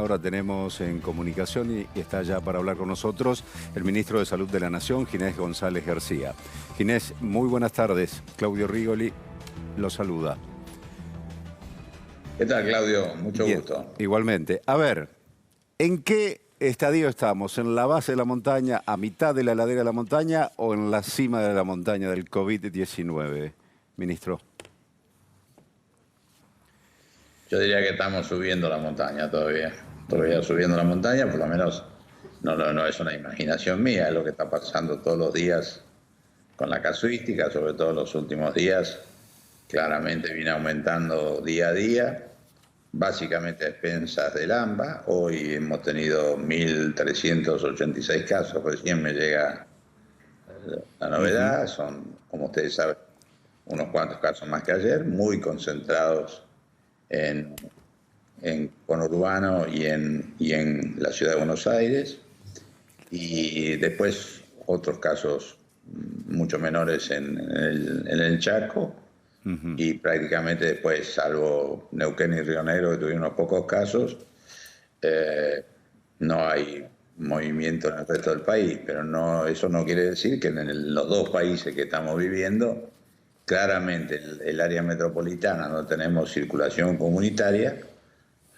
Ahora tenemos en comunicación y está ya para hablar con nosotros el ministro de Salud de la Nación, Ginés González García. Ginés, muy buenas tardes. Claudio Rigoli lo saluda. ¿Qué tal, Claudio? Mucho Bien, gusto. igualmente. A ver, ¿en qué estadio estamos? ¿En la base de la montaña, a mitad de la ladera de la montaña o en la cima de la montaña del COVID-19, ministro? Yo diría que estamos subiendo la montaña todavía. Todavía subiendo la montaña, por lo menos no es una imaginación mía, es lo que está pasando todos los días con la casuística, sobre todo en los últimos días. Claramente viene aumentando día a día, básicamente a expensas del AMBA. Hoy hemos tenido 1.386 casos, recién me llega la novedad. Son, como ustedes saben, unos cuantos casos más que ayer, muy concentrados en conurbano y en la ciudad de Buenos Aires, y después otros casos mucho menores en el Chaco, y prácticamente después, salvo Neuquén y Río Negro, que tuvieron unos pocos casos, no hay movimiento en el resto del país. Pero eso no quiere decir que en los dos países que estamos viviendo, claramente el área metropolitana, no tenemos circulación comunitaria,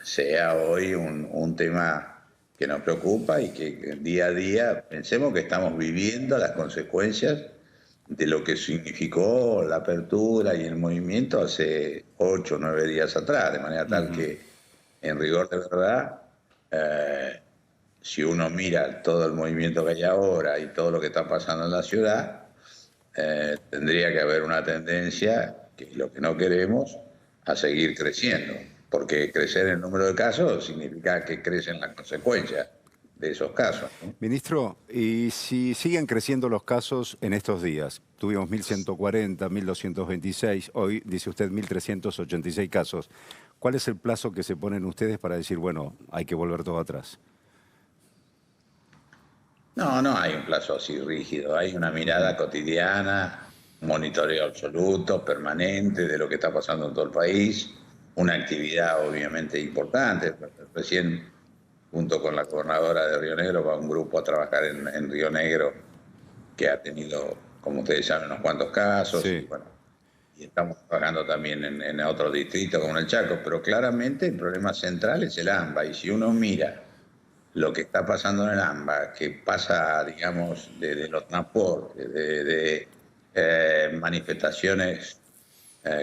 sea hoy un tema que nos preocupa, y que día a día pensemos que estamos viviendo las consecuencias de lo que significó la apertura y el movimiento hace 8 o 9 días atrás, de manera tal que, en rigor de verdad, si uno mira todo el movimiento que hay ahora y todo lo que está pasando en la ciudad, tendría que haber una tendencia, que es lo que no queremos, a seguir creciendo, porque crecer el número de casos significa que crecen las consecuencias de esos casos, ¿no? Ministro, y si siguen creciendo los casos en estos días, tuvimos 1.140, 1.226, hoy dice usted 1.386 casos, ¿cuál es el plazo que se ponen ustedes para decir, bueno, hay que volver todo atrás? No hay un plazo así rígido, hay una mirada cotidiana, un monitoreo absoluto, permanente, de lo que está pasando en todo el país, una actividad obviamente importante. Recién, junto con la gobernadora de Río Negro, va un grupo a trabajar en Río Negro, que ha tenido, como ustedes saben, unos cuantos casos, Sí. y bueno, y estamos trabajando también en otros distritos como en el Chaco, pero claramente el problema central es el AMBA. Y si uno mira lo que está pasando en el AMBA, que pasa, digamos, de los transportes, de manifestaciones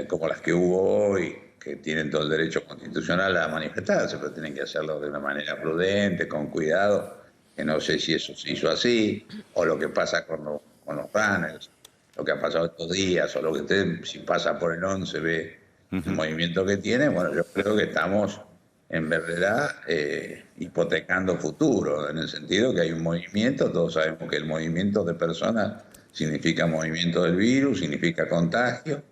como las que hubo hoy, que tienen todo el derecho constitucional a manifestarse, pero tienen que hacerlo de una manera prudente, con cuidado, que no sé si eso se hizo así, o lo que pasa con los runners, lo que ha pasado estos días, o lo que usted, si pasa por el 11, ve el movimiento que tiene. Bueno, yo creo que estamos en verdad hipotecando futuro, en el sentido que hay un movimiento. Todos sabemos que el movimiento de personas significa movimiento del virus, significa contagio.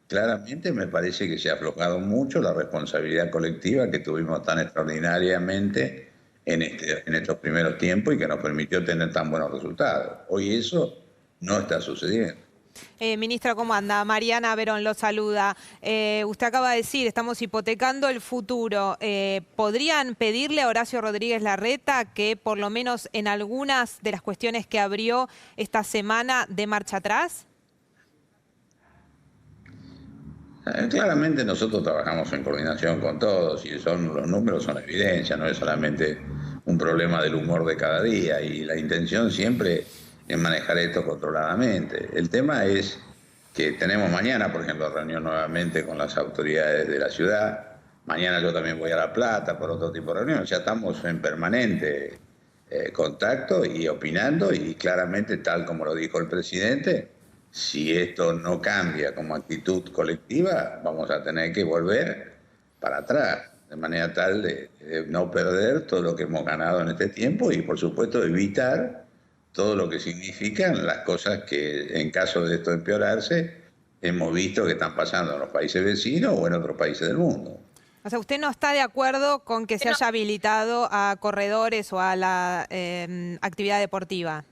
Claramente me parece que se ha aflojado mucho la responsabilidad colectiva que tuvimos tan extraordinariamente en estos primeros tiempos, y que nos permitió tener tan buenos resultados. Hoy eso no está sucediendo. Ministra, ¿cómo anda? Mariana Verón lo saluda. Usted acaba de decir, estamos hipotecando el futuro. ¿Podrían pedirle a Horacio Rodríguez Larreta que por lo menos en algunas de las cuestiones que abrió esta semana dé marcha atrás? Claramente nosotros trabajamos en coordinación con todos, y los números son evidencia, no es solamente un problema del humor de cada día, y la intención siempre es manejar esto controladamente. El tema es que tenemos mañana, por ejemplo, reunión nuevamente con las autoridades de la ciudad. Mañana yo también voy a La Plata por otro tipo de reunión. Ya estamos en permanente contacto y opinando, y claramente, tal como lo dijo el presidente, si esto no cambia como actitud colectiva, vamos a tener que volver para atrás, de manera tal de no perder todo lo que hemos ganado en este tiempo, y por supuesto evitar todo lo que significan las cosas que, en caso de esto empeorarse, hemos visto que están pasando en los países vecinos o en otros países del mundo. O sea, ¿usted no está de acuerdo con que se haya habilitado a corredores o a la actividad deportiva?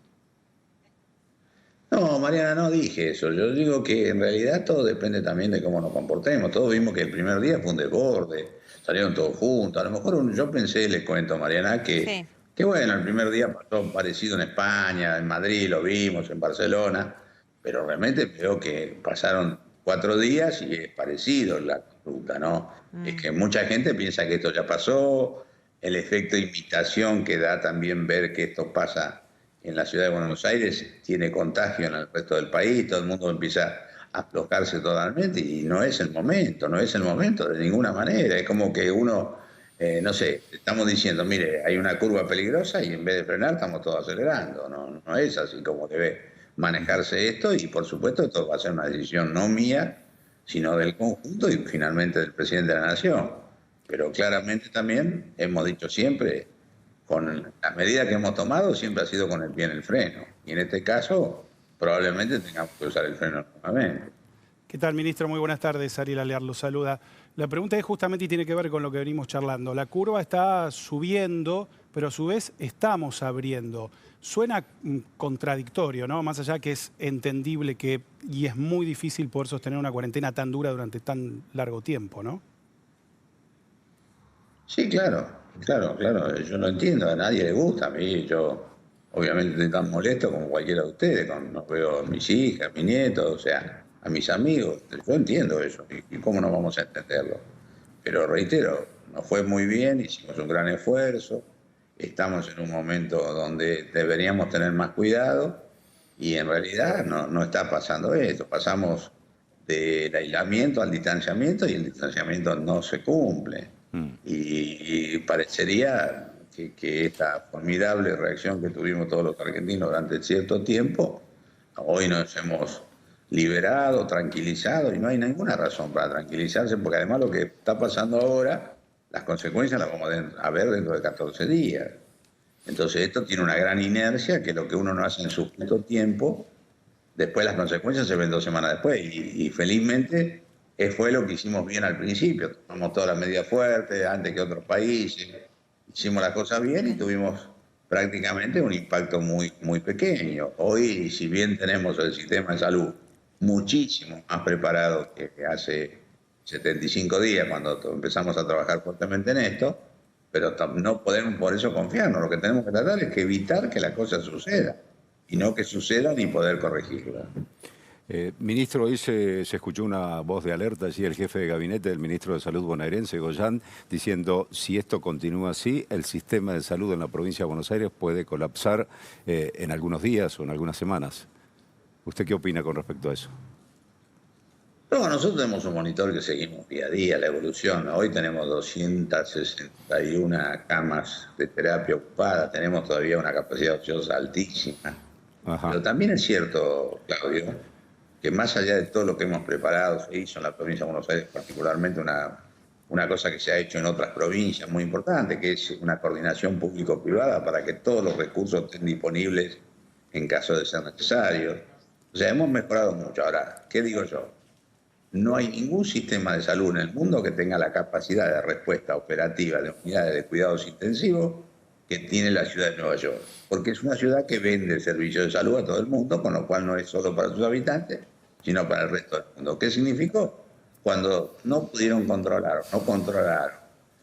No, Mariana, no dije eso. Yo digo que en realidad todo depende también de cómo nos comportemos. Todos vimos que el primer día fue un desborde, salieron todos juntos. A lo mejor yo pensé, le cuento, Mariana, Sí. que bueno, el primer día pasó parecido en España, en Madrid, lo vimos, en Barcelona, pero realmente veo que pasaron 4 días y es parecido la conducta, ¿no? Es que mucha gente piensa que esto ya pasó, el efecto imitación que da también ver que esto pasa en la ciudad de Buenos Aires tiene contagio en el resto del país, todo el mundo empieza a aflojarse totalmente y no es el momento, no es el momento de ninguna manera. Es como que uno, no sé, estamos diciendo, mire, hay una curva peligrosa y en vez de frenar estamos todos acelerando. No, no es así como debe manejarse esto y por supuesto esto va a ser una decisión no mía, sino del conjunto y finalmente del presidente de la Nación. Pero claramente también hemos dicho siempre, con las medidas que hemos tomado siempre ha sido con el pie en el freno. Y en este caso probablemente tengamos que usar el freno nuevamente. ¿Qué tal, ministro? Muy buenas tardes. Ariel Alear lo saluda. La pregunta es justamente y tiene que ver con lo que venimos charlando. La curva está subiendo, pero a su vez estamos abriendo. Suena contradictorio, ¿no? Más allá que es entendible y es muy difícil poder sostener una cuarentena tan dura durante tan largo tiempo, ¿no? Sí, claro, claro. Yo lo entiendo, a nadie le gusta. A mí, yo obviamente estoy tan molesto como cualquiera de ustedes. No veo a mis hijas, a mis nietos, o sea, a mis amigos. Yo entiendo eso. ¿Y cómo no vamos a entenderlo? Pero reitero, nos fue muy bien, hicimos un gran esfuerzo. Estamos en un momento donde deberíamos tener más cuidado y en realidad no está pasando esto. Pasamos del aislamiento al distanciamiento y el distanciamiento no se cumple. Y parecería que esta formidable reacción que tuvimos todos los argentinos durante cierto tiempo, hoy nos hemos liberado, tranquilizado, y no hay ninguna razón para tranquilizarse, porque además lo que está pasando ahora, las consecuencias las vamos a ver dentro de 14 días. Entonces esto tiene una gran inercia, que lo que uno no hace en su justo tiempo, después las consecuencias se ven 2 semanas después, y felizmente fue lo que hicimos bien al principio. Tomamos todas las medidas fuertes, antes que otros países, hicimos las cosas bien y tuvimos prácticamente un impacto muy, muy pequeño. Hoy, si bien tenemos el sistema de salud muchísimo más preparado que hace 75 días, cuando empezamos a trabajar fuertemente en esto, pero no podemos por eso confiarnos. Lo que tenemos que tratar es que evitar que las cosas sucedan, y no que sucedan y poder corregirlas. Ministro, hoy se escuchó una voz de alerta allí, el jefe de gabinete del ministro de Salud bonaerense, Goyán, diciendo si esto continúa así, el sistema de salud en la provincia de Buenos Aires puede colapsar en algunos días o en algunas semanas. ¿Usted qué opina con respecto a eso? No, nosotros tenemos un monitor que seguimos día a día, la evolución. Hoy tenemos 261 camas de terapia ocupadas, tenemos todavía una capacidad ociosa altísima. Ajá. Pero también es cierto, Claudio, que más allá de todo lo que hemos preparado, se hizo en la provincia de Buenos Aires particularmente una cosa que se ha hecho en otras provincias muy importante, que es una coordinación público-privada para que todos los recursos estén disponibles en caso de ser necesarios. O sea, hemos mejorado mucho. Ahora, ¿qué digo yo? No hay ningún sistema de salud en el mundo que tenga la capacidad de respuesta operativa de unidades de cuidados intensivos que tiene la ciudad de Nueva York, porque es una ciudad que vende servicios de salud a todo el mundo, con lo cual no es solo para sus habitantes, sino para el resto del mundo. ¿Qué significó? Cuando no pudieron controlar, no controlaron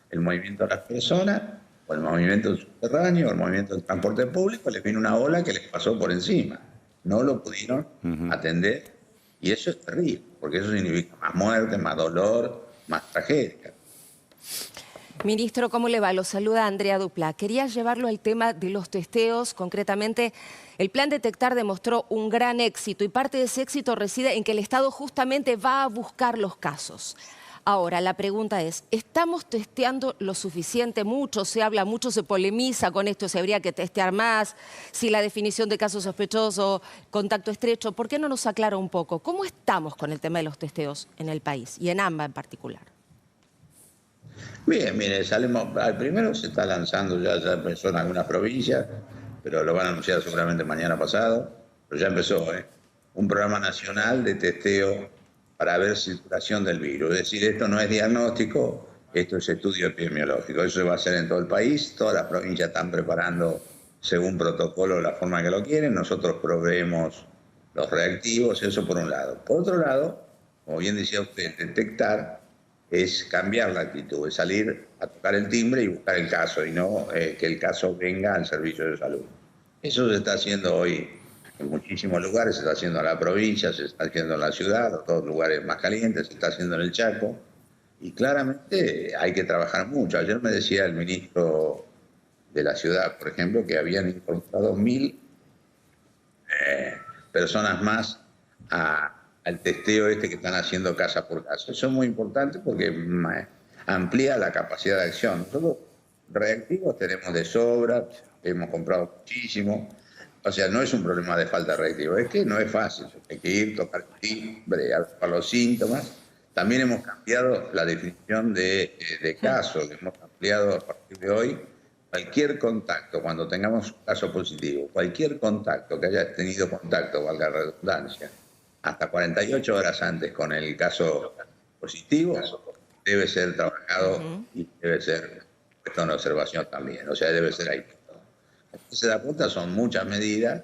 el movimiento de las personas, o el movimiento del subterráneo, o el movimiento del transporte público, les vino una ola que les pasó por encima. No lo pudieron atender, y eso es terrible, porque eso significa más muerte, más dolor, más tragedia. Ministro, ¿cómo le va? Lo saluda Andrea Dupla. Quería llevarlo al tema de los testeos. Concretamente, el plan Detectar demostró un gran éxito y parte de ese éxito reside en que el Estado justamente va a buscar los casos. Ahora, la pregunta es, ¿estamos testeando lo suficiente? Mucho se habla, mucho se polemiza con esto, si habría que testear más, si la definición de caso sospechoso, contacto estrecho. ¿Por qué no nos aclara un poco? ¿Cómo estamos con el tema de los testeos en el país y en AMBA en particular? Bien, mire, salimos, al primero se está lanzando, ya empezó en algunas provincias, pero lo van a anunciar seguramente mañana pasado, pero ya empezó, un programa nacional de testeo para ver circulación del virus. Es decir, esto no es diagnóstico, esto es estudio epidemiológico. Eso se va a hacer en todo el país, todas las provincias están preparando según protocolo la forma que lo quieren, nosotros proveemos los reactivos, eso por un lado. Por otro lado, como bien decía usted, Detectar es cambiar la actitud, es salir a tocar el timbre y buscar el caso, y no que el caso venga al servicio de salud. Eso se está haciendo hoy en muchísimos lugares, se está haciendo en la provincia, se está haciendo en la ciudad, en todos los lugares más calientes, se está haciendo en el Chaco, y claramente hay que trabajar mucho. Ayer me decía el ministro de la ciudad, por ejemplo, que habían incorporado 1000 personas más al testeo que están haciendo casa por casa. Eso es muy importante porque amplía la capacidad de acción. Nosotros reactivos tenemos de sobra, hemos comprado muchísimo. O sea, no es un problema de falta de reactivos, es que no es fácil. Hay que ir, tocar el timbre, para los síntomas. También hemos cambiado la definición de casos, hemos ampliado a partir de hoy cualquier contacto, cuando tengamos un caso positivo, cualquier contacto que haya tenido contacto, valga la redundancia, hasta 48 horas antes con el caso positivo, debe ser trabajado y debe ser puesto en observación también, o sea, debe ser ahí. Se da cuenta, son muchas medidas,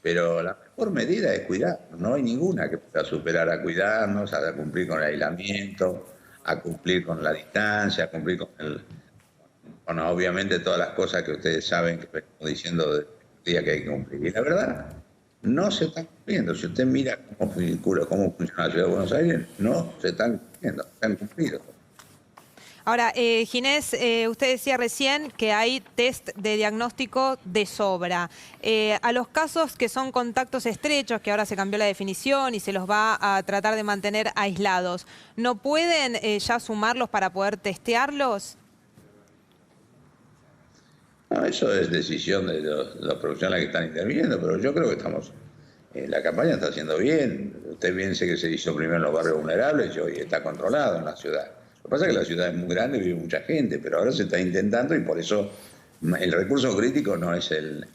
pero la mejor medida es cuidarnos. No hay ninguna que pueda superar a cuidarnos, a cumplir con el aislamiento, a cumplir con la distancia, a cumplir con obviamente todas las cosas que ustedes saben que estamos diciendo del día que hay que cumplir. Y la verdad, no se están cumpliendo. Si usted mira cómo funciona la Ciudad de Buenos Aires, no se están cumpliendo, no están cumplidos. Ahora, Ginés, usted decía recién que hay test de diagnóstico de sobra. A los casos que son contactos estrechos, que ahora se cambió la definición y se los va a tratar de mantener aislados, ¿no pueden ya sumarlos para poder testearlos? No, eso es decisión de los profesionales que están interviniendo, pero yo creo que estamos... la campaña está haciendo bien. Usted piense que se hizo primero en los barrios vulnerables y hoy está controlado en la ciudad. Lo que pasa es que la ciudad es muy grande y vive mucha gente, pero ahora se está intentando y por eso el recurso crítico no es el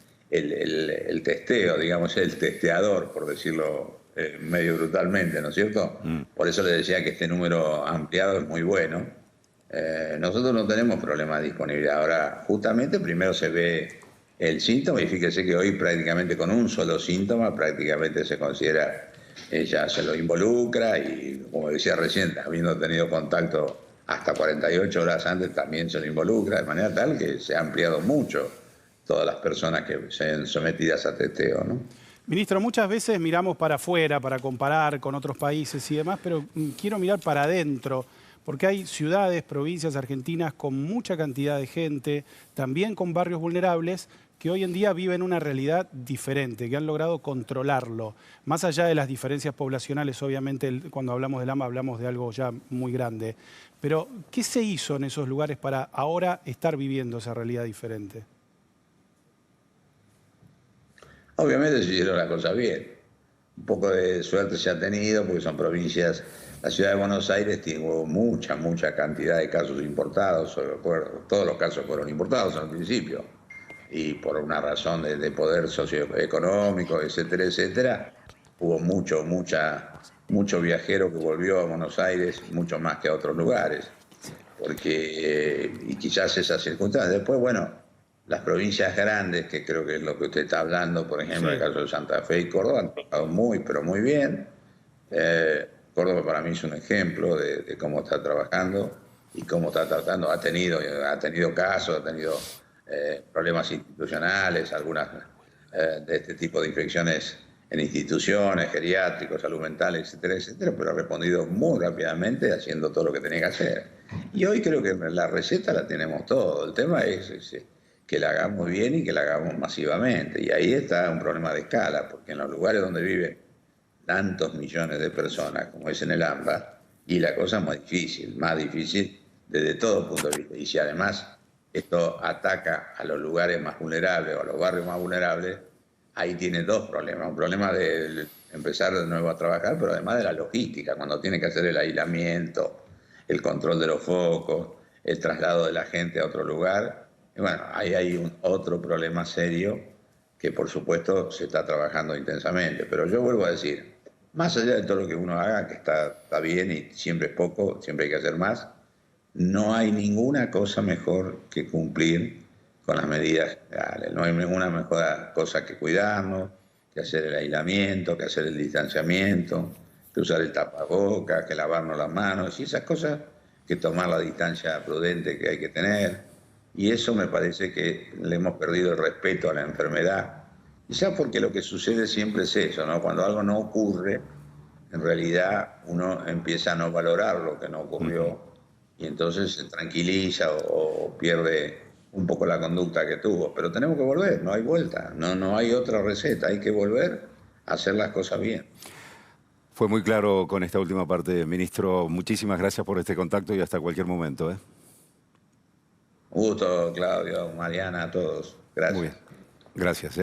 testeo, digamos, el testeador, por decirlo medio brutalmente, ¿no es cierto? Por eso le decía que este número ampliado es muy bueno. Nosotros no tenemos problema de disponibilidad. Ahora, justamente, primero se ve el síntoma y fíjese que hoy prácticamente con un solo síntoma prácticamente se considera, ya se lo involucra y, como decía recién, habiendo tenido contacto hasta 48 horas antes también se lo involucra, de manera tal que se ha ampliado mucho todas las personas que sean sometidas a testeo, ¿no? Ministro, muchas veces miramos para afuera, para comparar con otros países y demás, pero quiero mirar para adentro, porque hay ciudades, provincias argentinas con mucha cantidad de gente, también con barrios vulnerables, que hoy en día viven una realidad diferente, que han logrado controlarlo. Más allá de las diferencias poblacionales, obviamente cuando hablamos del AMBA hablamos de algo ya muy grande. Pero, ¿qué se hizo en esos lugares para ahora estar viviendo esa realidad diferente? Obviamente se hicieron las cosas bien. Un poco de suerte se ha tenido porque son provincias... La ciudad de Buenos Aires tuvo mucha cantidad de casos importados, todos los casos fueron importados al principio, y por una razón de poder socioeconómico, etcétera, etcétera, hubo mucho viajero que volvió a Buenos Aires, mucho más que a otros lugares, porque y quizás esas circunstancias. Después, bueno, las provincias grandes, que creo que es lo que usted está hablando, por ejemplo, sí, el caso de Santa Fe y Córdoba, han trabajado pero muy bien. Córdoba para mí es un ejemplo de cómo está trabajando y cómo está tratando. Ha tenido casos, ha tenido problemas institucionales, algunas de este tipo de infecciones en instituciones, geriátricos, salud mental, etcétera, etcétera, pero ha respondido muy rápidamente haciendo todo lo que tenía que hacer. Y hoy creo que la receta la tenemos todo. El tema es que la hagamos bien y que la hagamos masivamente. Y ahí está un problema de escala, porque en los lugares donde viven tantos millones de personas como es en el AMBA, y la cosa es más difícil desde todo punto de vista. Y si además esto ataca a los lugares más vulnerables o a los barrios más vulnerables, ahí tiene dos problemas. Un problema de empezar de nuevo a trabajar, pero además de la logística, cuando tiene que hacer el aislamiento, el control de los focos, el traslado de la gente a otro lugar. Y bueno, ahí hay otro problema serio que por supuesto se está trabajando intensamente. Pero yo vuelvo a decir, más allá de todo lo que uno haga, que está bien y siempre es poco, siempre hay que hacer más, no hay ninguna cosa mejor que cumplir con las medidas generales. No hay ninguna mejor cosa que cuidarnos, que hacer el aislamiento, que hacer el distanciamiento, que usar el tapabocas, que lavarnos las manos. Y esas cosas que tomar la distancia prudente que hay que tener. Y eso me parece que le hemos perdido el respeto a la enfermedad. Quizás porque lo que sucede siempre es eso, ¿no? Cuando algo no ocurre, en realidad uno empieza a no valorar lo que no ocurrió y entonces se tranquiliza o pierde un poco la conducta que tuvo. Pero tenemos que volver, no hay vuelta, no hay otra receta, hay que volver a hacer las cosas bien. Fue muy claro con esta última parte, ministro. Muchísimas gracias por este contacto y hasta cualquier momento. Un gusto, Claudio, Mariana, a todos. Gracias. Muy bien. Gracias.